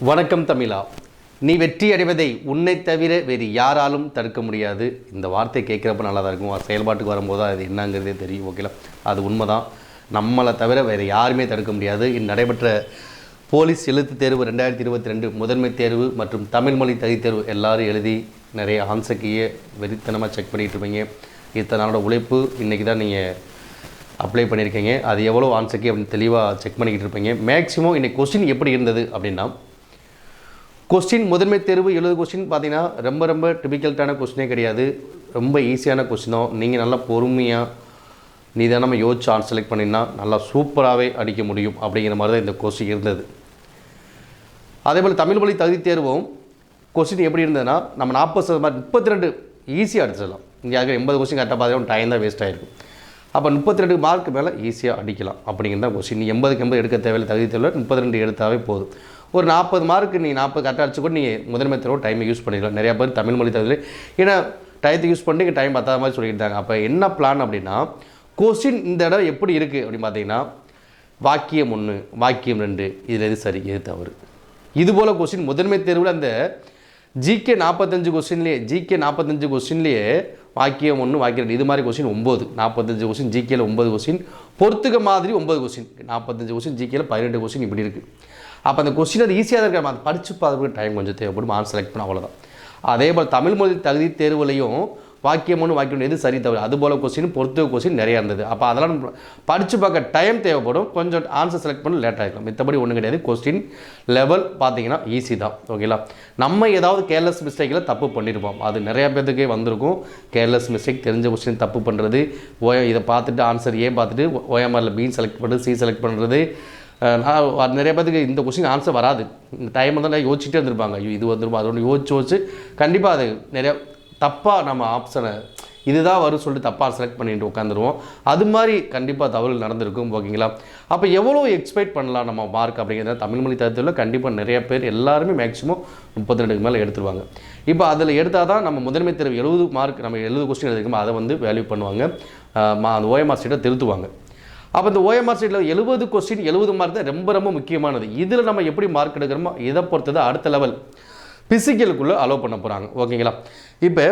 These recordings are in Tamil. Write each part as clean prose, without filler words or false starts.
வணக்கம் தமிழா. நீ வெற்றி அடைவதை உன்னை தவிர வேறு யாராலும் தடுக்க முடியாது. இந்த வார்த்தை கேட்குறப்ப நல்லா தான் இருக்கும். செயல்பாட்டுக்கு வரும்போது அது என்னங்கிறதே தெரியும். ஓகேலா, அது உண்மை தான். நம்மளை தவிர வேறு யாருமே தடுக்க முடியாது. நடைபெற்ற போலீஸ் எழுத்து தேர்வு 2022 முதன்மை தேர்வு மற்றும் தமிழ் மொழி தகுதி தேர்வு எல்லோரும் எழுதி நிறைய ஆன்சர்க்கையே வெறித்தனமாக செக் பண்ணிகிட்டு இருப்பீங்க. இத்தனை நாளோட உழைப்பு இன்றைக்கி தான் நீங்கள் அப்ளை பண்ணியிருக்கீங்க. அது எவ்வளோ ஆன்சர்க்கி அப்படின்னு தெளிவாக செக் பண்ணிக்கிட்டு இருப்பீங்க. மேக்ஸிமம் இன்றைக்கி கொஸ்டின் எப்படி இருந்தது அப்படின்னா, கொஸ்டின் முதன்மை தேர்வு 70 கொஸ்டின் பார்த்தீங்கன்னா ரொம்ப டிபிக்கல்ட்டான கொஸ்டினே கிடையாது. ரொம்ப ஈஸியான கொஸ்டின் தான். நீங்கள் நல்லா பொறுமையாக நிதானமாக யோசிச்சு ஆன்சர் செலக்ட் பண்ணிங்கன்னா நல்லா சூப்பராகவே அடிக்க முடியும் அப்படிங்கிற மாதிரி தான் இந்த கொஸ்டின் இருந்தது. அதேபோல் தமிழ் மொழி தகுதி தேர்வும் கொஸ்டின் எப்படி இருந்ததுன்னா, நம்ம 40% 32 ஈஸியாக அடிச்சிடலாம். இங்கே 80 கொஸ்டின் கரெக்டாக பார்த்தீங்கன்னா டைம் தான் வேஸ்ட் ஆகிருக்கும். அப்போ 32 மார்க் மேலே ஈஸியாக அடிக்கலாம் அப்படிங்கிறது தான் கொஸ்டின். 80 எடுக்க தேவையில்லை. தகுதி தேர்வில் 32 எடுத்தாவே போதும். ஒரு 40 மார்க்கு நீ 40 கரெக்டாக அடிச்சு கூட நீங்கள் முதன்மை தேர்வு டைமை யூஸ் பண்ணிக்கலாம். நிறையா பேர் தமிழ் மொழி தகுதியில் ஏன்னா டயத்தை யூஸ் பண்ணி டைம் பத்தாத மாதிரி சொல்லிக்கிட்டாங்க. அப்போ என்ன பிளான் அப்படின்னா, கொஸ்டின் இந்த இடம் எப்படி இருக்குது அப்படின்னு பார்த்தீங்கன்னா, வாக்கியம் 1 வாக்கியம் 2 இதில் எது சரி எது தவறு. இதுபோல் கொஸ்டின் முதன்மை தேர்வில் அந்த ஜிகே 45 கொஸ்டின்லேயே வாக்கியம் 1 வாக்கியம் 2 இது மாதிரி கொஸ்டின் 9 45 கொஸ்டின் ஜிகேல 9 கொஸ்டின் பொறுத்துக்க மாதிரி 9 கொஸ்டின் 45 கொஸ்டின் ஜிகேல 12 கொஸ்டின் இப்படி இருக்குது. அப்போ அந்த கொஸ்டின் அது ஈஸியாக தான் இருக்காது. அது படித்து பார்த்துட்டு டைம் கொஞ்சம் தேவைப்படும். ஆன்சர் செலக்ட் பண்ண அவ்வளோதான். அதே போல் தமிழ் மொழி தகுதி தேர்வுலையும் வாக்கியம் 1 வாக்கியம் 2 எது சரி தவறு அதுபோல் கொஸ்டின் பொறுத்துக்க கொஸ்டின் நிறையா இருந்தது. அப்போ அதெல்லாம் படித்து பார்க்க டைம் தேவைப்படும். கொஞ்சம் ஆன்சர் செலக்ட் பண்ண லேட் ஆகிருக்கும். மித்தபடி ஒன்றும் கிடையாது. கொஸ்டின் லெவல் பார்த்தீங்கன்னா ஈஸி தான். ஓகேங்களா, நம்ம ஏதாவது கேர்லெஸ் மிஸ்டேக்கில் தப்பு பண்ணியிருப்போம். அது நிறையா பேர்த்துக்கே வந்திருக்கும். கேர்லெஸ் மிஸ்டேக், தெரிஞ்ச கொஸ்டின் தப்பு பண்ணுறது, இதை பார்த்துட்டு ஆன்சர் ஏ பார்த்துட்டு ஓஎம்ஆரில் பி செலக்ட் பண்ணுறது, சி செலக்ட் பண்ணுறது. நிறைய பேருக்கு இந்த கொஸ்டின் ஆன்சர் வராது. இந்த டைமில் தான் யோசிச்சுட்டே இருந்திருப்பாங்க. இது வந்துருமா அது ஒன்று யோசிச்சு கண்டிப்பாக அது நிறையா தப்பாக நம்ம ஆப்ஷனை இதுதான் வரும் சொல்லிட்டு தப்பாக செலக்ட் பண்ணிட்டு உட்காந்துருவோம். அது மாதிரி கண்டிப்பாக தவறு நடந்திருக்கும். ஓகேங்களா, அப்போ எவ்வளோ எக்ஸ்பெக்ட் பண்ணலாம் நம்ம மார்க் அப்படிங்கிறத தமிழ் மொழி தகுதியில் கண்டிப்பாக நிறைய பேர் எல்லாருமே மேக்ஸிமம் 32 மேலே எடுத்துருவாங்க. இப்போ அதில் எடுத்தால் தான் நம்ம முதன்மை தேர்வு 70 மார்க் நம்ம 70 கொஸ்டின் எடுத்துக்கோம் அதை வந்து வேல்யூ பண்ணுவாங்க. அந்த ஓஎம்ஆர் சீட்டை திருத்துவாங்க. அப்போ இந்த ஓஎம்ஆர் சீட்டில் 70 கொஸ்டின் 70 மார்க் தான் ரொம்ப முக்கியமானது. இதில் நம்ம எப்படி மார்க் எடுக்கிறோமோ இதை பொறுத்தது அடுத்த லெவல் பிசிக்கலுக்குள்ளே அலோவ் பண்ண போகிறாங்க. ஓகேங்களா, இப்போ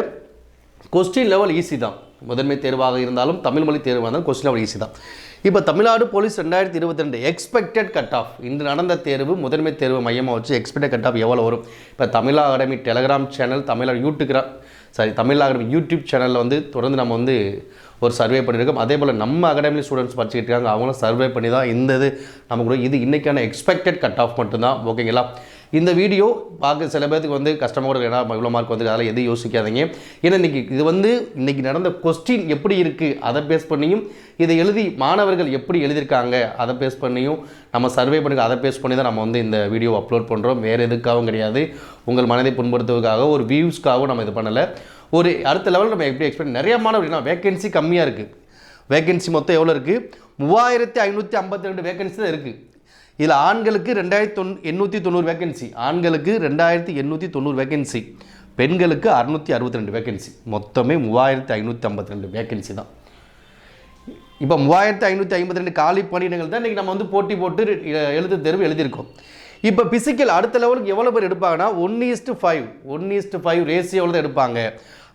கொஸ்டின் லெவல் ஈஸி தான். முதன்மை தேர்வாக இருந்தாலும் தமிழ் மொழி தேர்வாக இருந்தாலும் கொஸ்டின் லெவல் ஈஸி தான். இப்போ Tamil Nadu police 2022 expected cut of இன்று நடந்த தேர்வு முதன்மை தேர்வு மையமாக வச்சு எக்ஸ்பெக்டட் கட் ஆஃப் எவ்வளோ வரும். இப்போ தமிழா அகாடமி டெலகிராம் சேனல், தமிழா யூடியூப் சேனலில் வந்து தொடர்ந்து நம்ம வந்து ஒரு சர்வே பண்ணியிருக்கோம். அதே போல் நம்ம அகாடமி ஸ்டூடெண்ட்ஸ் படிச்சுக்கிட்டு இருக்காங்க. அவங்களும் சர்வே பண்ணி தான் இந்த இது நமக்கு இது இன்றைக்கான எக்ஸ்பெக்டட் கட் ஆஃப் மட்டும்தான். ஓகேங்களா, இந்த வீடியோ பார்க்க சில பேருக்கு வந்து கஷ்டமாக ஏன்னா இவ்வளோ மார்க் வந்து அதெல்லாம் எதுவும் யோசிக்காதீங்க. ஏன்னா இன்றைக்கி நடந்த கொஸ்டின் எப்படி இருக்குது அதை பேஸ் பண்ணியும், இதை எழுதி மாணவர்கள் எப்படி எழுதியிருக்காங்க அதை பேஸ் பண்ணியும் நம்ம சர்வே பண்ணி அதை பேஸ் பண்ணி தான் நம்ம வந்து இந்த வீடியோ அப்லோட் பண்ணுறோம். வேறு எதுக்காகவும் கிடையாது. உங்கள் மனதை புண்படுத்துவதற்காக ஒரு வியூஸ்க்காகவும் நம்ம இது பண்ணலை. ஒரு அடுத்த லெவலில் நம்ம எப்படி எக்ஸ்பெக்ட் நிறைய மாணவர்கள் வேகன்சி கம்மியாக இருக்குது. வேகன்சி மொத்தம் எவ்வளோ இருக்குது? 3552 வேகன்சி தான் இருக்குது. இதில் ஆண்களுக்கு 2890 வேகன்சி, ஆண்களுக்கு 2890 வேகன்சி, பெண்களுக்கு 662 வேகன்சி. மொத்தமே 3552 வேகன்சி தான். இப்போ 3552 காலி பணியிடங்கள் தான் இன்றைக்கி நம்ம வந்து போட்டி போட்டு எழுத்து தேர்வு எழுதியிருக்கோம். இப்போ பிசிக்கல் அடுத்த லெவலுக்கு எவ்வளோ பேர் எடுப்பாங்கன்னா 1:5 ரேஷியோவில் தான் எடுப்பாங்க.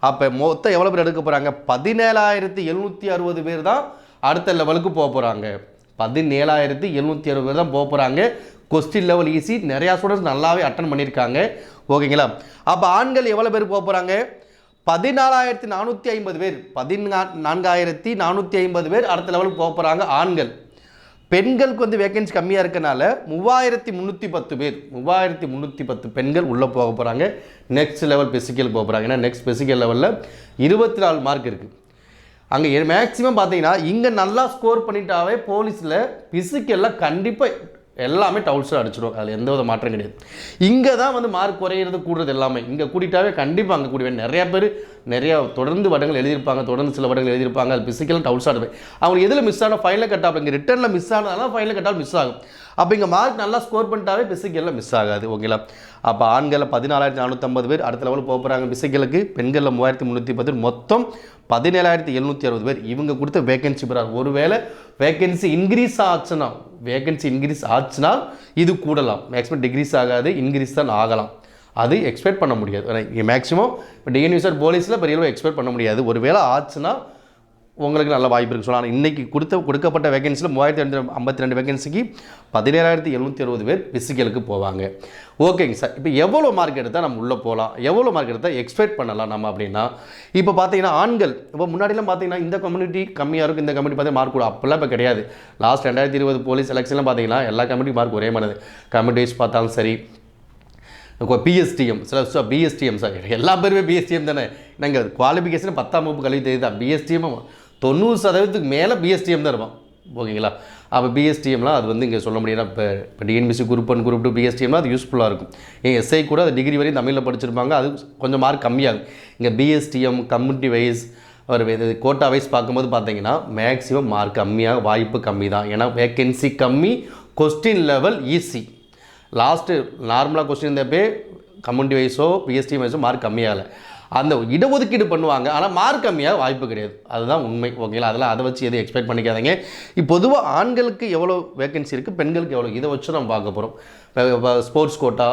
அப்போ மொத்தம் எவ்வளோ பேர் எடுக்க போகிறாங்க? 17,760 பேர் தான் அடுத்த லெவலுக்கு போக போகிறாங்க. 17,760 பேர் தான் போக போகிறாங்க. Question level easy. நிறையா ஸ்டூடெண்ட்ஸ் நல்லாவே அட்டன் பண்ணியிருக்காங்க. ஓகேங்களா, அப்போ ஆண்கள் எவ்வளோ பேர் போக போகிறாங்க? 14,450 பேர் 14,450 பேர் அடுத்த லெவலுக்கு போக போகிறாங்க ஆண்கள். பெண்களுக்கு வந்து வேகன்சி கம்மியாக இருக்கனால 3,310 பெண்கள் உள்ளே போக போகிறாங்க. நெக்ஸ்ட் லெவல் பிசிக்கல் போக போகிறாங்க. ஏன்னா நெக்ஸ்ட் பிசிக்கல் லெவலில் 24 மார்க் இருக்குது. அங்கே மேக்ஸிமம் பார்த்தீங்கன்னா இங்கே நல்லா ஸ்கோர் பண்ணிட்டாவே போலீஸில் பிசிக்கலில் கண்டிப்பாக எல்லாமே டவுல்ஸாக அடிச்சிடும். அதில் எந்த வித மாற்றம் கிடையாது. இங்கே தான் வந்து மார்க் குறையிறது கூடுறது எல்லாமே இங்கே கூட்டிட்டாவே கண்டிப்பாக அங்கே கூடுவேன். நிறையா பேர் தொடர்ந்து வடங்கள் எழுதியிருப்பாங்க. தொடர்ந்து சில வடங்கள் எழுதியிருப்பாங்க. அது பிசிக்கல் டவுல்ஸாக இருப்பேன். அவங்க எதில் மிஸ் ஆனால் ஃபைனல் கட் ஆகும். இங்கே ரிட்டர்னில் மிஸ் ஆனதால ஃபைனல் கட் ஆகும் மிஸ் ஆகும். அப்போ இங்கே மார்க் நல்லா ஸ்கோர் பண்ணிட்டாவே பிசிக்கலில் மிஸ் ஆகாது. ஓகேங்களா? அப்போ ஆண்களில் 14,450 பேர் அடுத்த லெவலில் போக போகிறாங்க பிசிக்கலுக்கு. பெண்களில் 3,310 மொத்தம் 17,760 பேர் இவங்க கொடுத்த வேகன்சி பெறார். ஒருவேளை வேகன்சி இன்க்ரீஸ் ஆச்சுன்னா இது கூடலாம். மேக்ஸிமம் டிக்ரீஸ் ஆகாது, இன்க்ரீஸ் தான் ஆகலாம். அது எக்ஸ்பெக்ட் பண்ண முடியாது. மேக்ஸிமம் இப்போ டிஎன்பிஎஸ்சி போலீஸில் பெரிய அளவு எக்ஸ்பெக்ட் பண்ண முடியாது. ஒருவேளை ஆச்சுன்னா உங்களுக்கு நல்ல வாய்ப்பு இருக்குது சொல்லலாம். ஆனால் இன்றைக்கி கொடுக்கப்பட்ட வேகன்சியில் 3,252 வேகன்சிக்கு 17,760 பேர் பிசிக்கலுக்கு போவாங்க. ஓகேங்க சார். இப்போ எவ்வளோ மார்க் எடுத்தால் நம்ம உள்ளே போகலாம், எவ்வளோ மார்க் எடுத்தால் எக்ஸ்பெக்ட் பண்ணலாம் நம்ம அப்படின்னா, இப்போ பார்த்தீங்கன்னா ஆண்கள் இப்போ முன்னாடிலாம் பார்த்தீங்கன்னா இந்த கம்யூனிட்டி கம்மியாக இருக்கும், இந்த கம்யூனிட்டி பார்த்தீங்கன்னா மார்க் கூட அப்போல்லாம் இப்போ கிடையாது. லாஸ்ட் 2020 போலீஸ் எலெக்ஷன்லாம் பார்த்தீங்கன்னா எல்லா கம்யூனிட்டி மார்க் ஒரே மாதிரி கம்யூனிட்டி வைஸ் பார்த்தாலும் சரி. பிஎஸ்டிஎம் சில பிஎஸ்டிஎம் சார் எல்லா பேருமே பிஎஸ்டிஎம் தானே. நாங்கள் குவாலிஃபிகேஷன் 10ஆம் வகுப்பு கல்வி தெரியுது தான். பிஎஸ்டிஎம் 90% மேலே பிஎஸ்டிஎம் தான் இருப்பான். ஓகேங்களா? அப்போ பிஎஸ்டிஎம்லாம் அது இங்கே சொல்ல முடியாது. இப்போ டிஎன்பிஎஸ்சி குரூப் 1 குரூப் 2 பிஎஸ்டிஎம்லாம் அது யூஸ்ஃபுல்லாக இருக்கும். எஸ்ஐ கூட அது டிகிரி வரையும் தமிழில் படிச்சிருப்பாங்க. அது கொஞ்சம் மார்க் கம்மியாகும். இங்கே பிஎஸ்டிஎம் கம்யூனிட்டி வைஸ் ஒரு கோட்டா வைஸ் பார்க்கும்போது பார்த்தீங்கன்னா மேக்ஸிமம் மார்க் கம்மியாக வாய்ப்பு கம்மி தான். ஏன்னா வேக்கன்சி கம்மி, கொஸ்டின் லெவல் ஈஸி. லாஸ்ட்டு நார்மலாக கொஸ்டின் இருந்தப்பே கம்யூனிட்டி வைஸோ பிஎஸ்டிஎம் வைஸோ மார்க் கம்மியாகலை. அந்த இடஒதுக்கீடு பண்ணுவாங்க, ஆனால் மார்க் கம்மியாக வாய்ப்பு கிடையாது. அதுதான் உண்மை. ஓகேங்களா? அதெல்லாம் அதை வச்சு எதுவும் எக்ஸ்பெக்ட் பண்ணிக்காதீங்க. இப்போ பொதுவாக ஆண்களுக்கு எவ்வளோ வேகன்சி இருக்குது, பெண்களுக்கு எவ்வளோ, இதை வச்சு நம்ம பார்க்க போகிறோம். இப்போ ஸ்போர்ட்ஸ் கோட்டா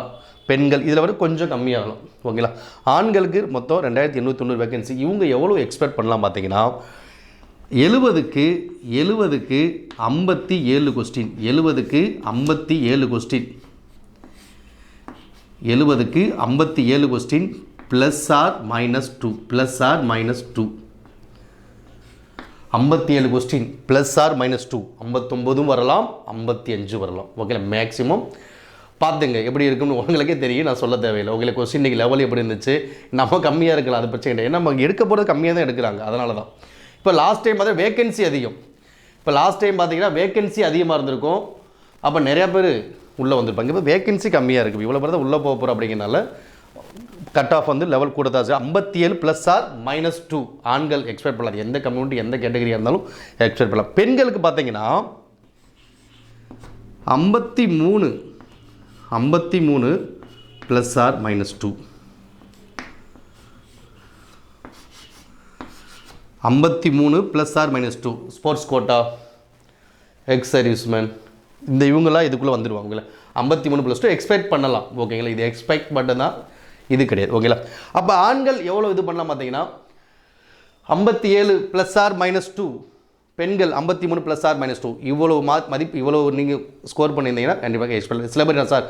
பெண்கள் இதில் வரை கொஞ்சம் கம்மியாகலாம். ஓகேங்களா? ஆண்களுக்கு மொத்தம் 2,890 வேகன்சி. இவங்க எவ்வளோ எக்ஸ்பெக்ட் பண்ணலாம் பார்த்தீங்கன்னா 70க்கு 57 கொஸ்டின் 70க்கு 57 கொஸ்டின் 70க்கு 57 question +R -2 +R -2 57 question +R -2 59 வரலாம், 55 வரலாம். ஓகே, மேக்ஸிமம் பார்த்துங்க எப்படி இருக்குன்னு உங்களுக்கே தெரியும், நான் சொல்ல தேவையில்லை. உங்களுக்கு கொஸ்டின் இன்றைக்கி லெவல் எப்படி இருந்துச்சு, நம்ம கம்மியாக இருக்கலாம், அது பிரச்சனை இல்லை. ஏன்னா நம்ம எடுக்க போகிறது கம்மியாக தான் எடுக்கிறாங்க. அதனால தான் இப்போ லாஸ்ட் டைம் பார்த்தா வேகன்சி அதிகம். இப்போ லாஸ்ட் டைம் பார்த்தீங்கன்னா வேகன்சி அதிகமாக இருந்திருக்கும். அப்போ நிறையா பேர் உள்ளே வந்திருப்பாங்க. இப்போ வேகன்சி கம்மியாக இருக்குது. இவ்வளோ பேர் தான் உள்ளே போக போகிறோம். அப்படிங்கிறனால கட் ஆஃப் லெவல் கூட தான். 57 +R -2 ஆண்கள் எக்ஸ்பெக்ட் பண்ணலாம். எந்த கம்யூனிட்டி எந்த கேட்டகரியாக இருந்தாலும் எக்ஸ்பெக்ட் பண்ணலாம். பெண்களுக்கு பார்த்தீங்கன்னா 53 +R -2 53 +R -2 sports quota, ex serviceman, இந்த இவங்களாம் இதுக்குள்ளே வந்துடுவாங்க. 53 +2 எக்ஸ்பெக்ட் பண்ணலாம். ஓகேங்களா? இது எக்ஸ்பெக்ட் மட்டும்தான், இது கிடையாது. ஓகேங்களா? அப்போ ஆண்கள் எவ்வளோ இது பண்ணலாம் பார்த்தீங்கன்னா 57 +R -2, பெண்கள் 53 +R -2. இவ்வளோ மதிப்பு இவ்வளோ நீங்கள் ஸ்கோர் பண்ணியிருந்தீங்கன்னா கண்டிப்பாக எக்ஸ்பெக்ட். சில பேர் சார்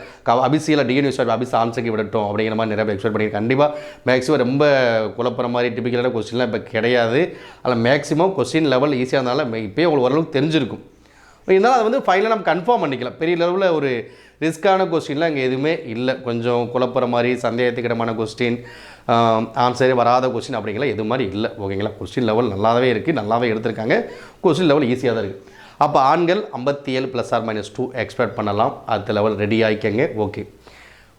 அபிசியில் டிஎன்பிஎஸ்சி அபிசி ஆன்சருக்கு விடட்டும் அப்படிங்கிற மாதிரி நிறைய எக்ஸ்பெக்ட் பண்ணி கண்டிப்பாக மேக்ஸிமம் ரொம்ப குழப்பற மாதிரி டிபிக்கலான கொஸ்டின்லாம் இப்போ கிடையாது. அதில் மேக்ஸிமம் கொஸ்டின் லெவல் ஈஸியாக இருந்தாலும் இப்போயே உங்களுக்கு ஓரளவுக்கு தெரிஞ்சிருக்கும். இருந்தாலும் அது ஃபைனலாக நம்ம கன்ஃபார்ம் பண்ணிக்கலாம். பெரிய லெவலில் ஒரு ரிஸ்க்கான கொஸ்டின்லாம் இங்கே எதுவுமே இல்லை. கொஞ்சம் குழப்பற மாதிரி சந்தேகத்துக்கிடமான கொஸ்டின், ஆன்சரே வராத கொஸ்டின் அப்படிங்கலாம் எது மாதிரி இல்லை. ஓகேங்களா? கொஸ்டின் லெவல் நல்லாவே இருக்குது, நல்லாவே எடுத்திருக்காங்க. கொஸ்டின் லெவல் ஈஸியாக தான் இருக்குது. அப்போ ஆண்கள் 57 +R -2 எக்ஸ்பெக்ட் பண்ணலாம். அடுத்த லெவல் ரெடி ஆகிக்கங்க.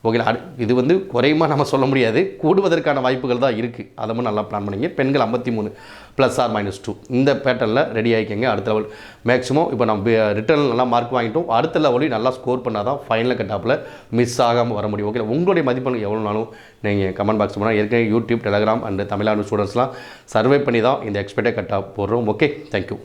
ஓகேங்களா? இது குறையுமா நம்ம சொல்ல முடியாது, கூடுவதற்கான வாய்ப்புகள் தான் இருக்குது. அதை மட்டும் நல்லா பிளான் பண்ணிங்க. பெண்கள் 53 +R -2 இந்த பேட்டர்னில் ரெடி ஆகிக்கங்க. அடுத்த லெவல் மேக்ஸிமம் இப்போ நம்ம ரிட்டர்ன் நல்லா மார்க் வாங்கிட்டோம். அடுத்த லெவலையும் நல்லா ஸ்கோர் பண்ணால் தான் ஃபைனல் கட்டாப்பில் மிஸ் ஆகாமல் வர முடியும். ஓகே, உங்களுடைய மதிப்பெண் எவ்வளோனாலும் நீங்கள் கமெண்ட் பாக்ஸ் பண்ணால் ஏற்கனவே யூடியூப், டெலகிராம் அண்ட் தமிழ்நாடு ஸ்டூடெண்ட்ஸ்லாம் சர்வே பண்ணி தான் இந்த எக்ஸ்பெக்டட் கட் ஆஃப் போடுறோம். Okay, thank you.